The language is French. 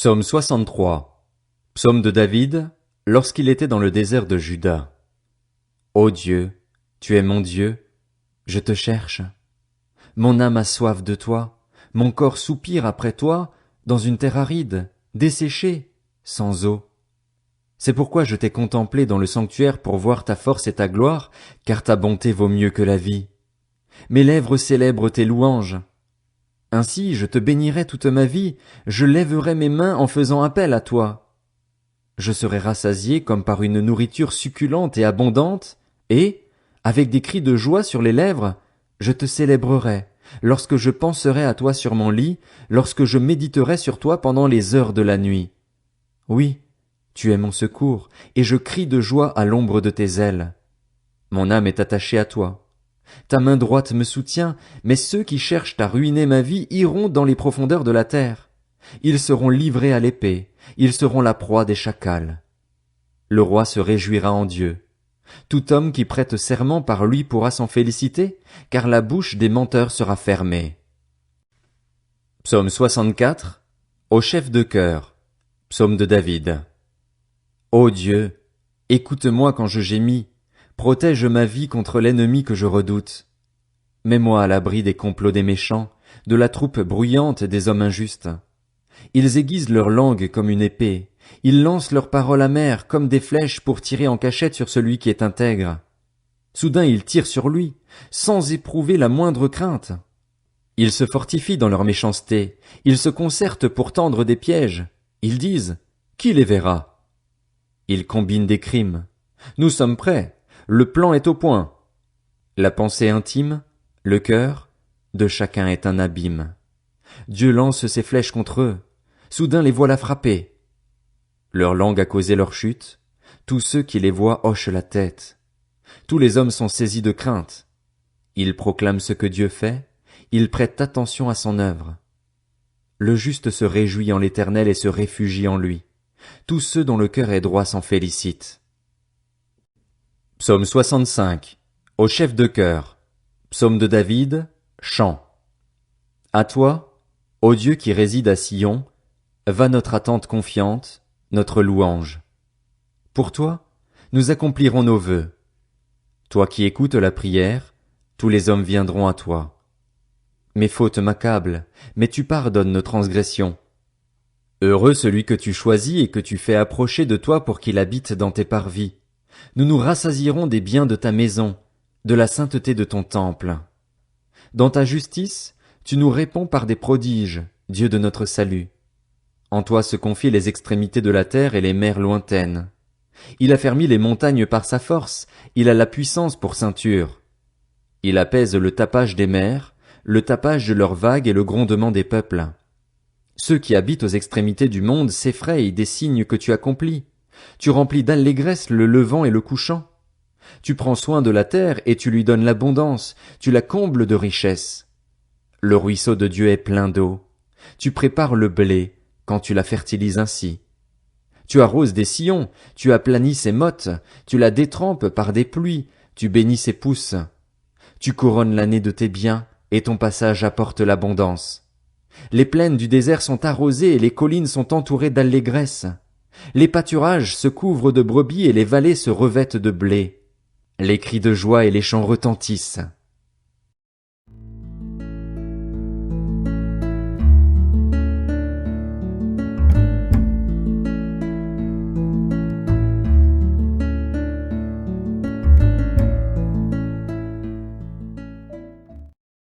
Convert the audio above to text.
Psaume 63. Psaume de David, lorsqu'il était dans le désert de Juda. Ô Dieu, tu es mon Dieu, je te cherche. Mon âme a soif de toi, mon corps soupire après toi, dans une terre aride, desséchée, sans eau. C'est pourquoi je t'ai contemplé dans le sanctuaire pour voir ta force et ta gloire, car ta bonté vaut mieux que la vie. Mes lèvres célèbrent tes louanges. Ainsi je te bénirai toute ma vie, je lèverai mes mains en faisant appel à toi. Je serai rassasié comme par une nourriture succulente et abondante, et, avec des cris de joie sur les lèvres, je te célébrerai, lorsque je penserai à toi sur mon lit, lorsque je méditerai sur toi pendant les heures de la nuit. Oui, tu es mon secours, et je crie de joie à l'ombre de tes ailes. Mon âme est attachée à toi. Ta main droite me soutient, mais ceux qui cherchent à ruiner ma vie iront dans les profondeurs de la terre. Ils seront livrés à l'épée, ils seront la proie des chacals. Le roi se réjouira en Dieu. Tout homme qui prête serment par lui pourra s'en féliciter, car la bouche des menteurs sera fermée. Psaume 64. Au chef de chœur. Psaume de David. Ô Dieu, écoute-moi quand je gémis, protège ma vie contre l'ennemi que je redoute. Mets-moi à l'abri des complots des méchants, de la troupe bruyante des hommes injustes. Ils aiguisent leur langue comme une épée, ils lancent leurs paroles amères comme des flèches pour tirer en cachette sur celui qui est intègre. Soudain ils tirent sur lui, sans éprouver la moindre crainte. Ils se fortifient dans leur méchanceté, ils se concertent pour tendre des pièges. Ils disent, qui les verra? Ils combinent des crimes. Nous sommes prêts, le plan est au point. La pensée intime, le cœur, de chacun est un abîme. Dieu lance ses flèches contre eux. Soudain les voilà frappés. Leur langue a causé leur chute. Tous ceux qui les voient hochent la tête. Tous les hommes sont saisis de crainte. Ils proclament ce que Dieu fait. Ils prêtent attention à son œuvre. Le juste se réjouit en l'Éternel et se réfugie en lui. Tous ceux dont le cœur est droit s'en félicitent. Psaume 65. Au chef de chœur. Psaume de David. Chant. À toi, ô Dieu qui réside à Sion, va notre attente confiante, notre louange. Pour toi, nous accomplirons nos vœux. Toi qui écoutes la prière, tous les hommes viendront à toi. Mes fautes m'accablent, mais tu pardonnes nos transgressions. Heureux celui que tu choisis et que tu fais approcher de toi pour qu'il habite dans tes parvis. Nous nous rassasierons des biens de ta maison, de la sainteté de ton temple. Dans ta justice, tu nous réponds par des prodiges, Dieu de notre salut. En toi se confient les extrémités de la terre et les mers lointaines. Il a fermi les montagnes par sa force, il a la puissance pour ceinture. Il apaise le tapage des mers, le tapage de leurs vagues et le grondement des peuples. Ceux qui habitent aux extrémités du monde s'effrayent des signes que tu accomplis. Tu remplis d'allégresse le levant et le couchant. Tu prends soin de la terre et tu lui donnes l'abondance, tu la combles de richesses. Le ruisseau de Dieu est plein d'eau. Tu prépares le blé quand tu la fertilises ainsi. Tu arroses des sillons, tu aplanis ses mottes, tu la détrempes par des pluies, tu bénis ses pousses. Tu couronnes l'année de tes biens et ton passage apporte l'abondance. Les plaines du désert sont arrosées et les collines sont entourées d'allégresse. Les pâturages se couvrent de brebis et les vallées se revêtent de blé. Les cris de joie et les chants retentissent.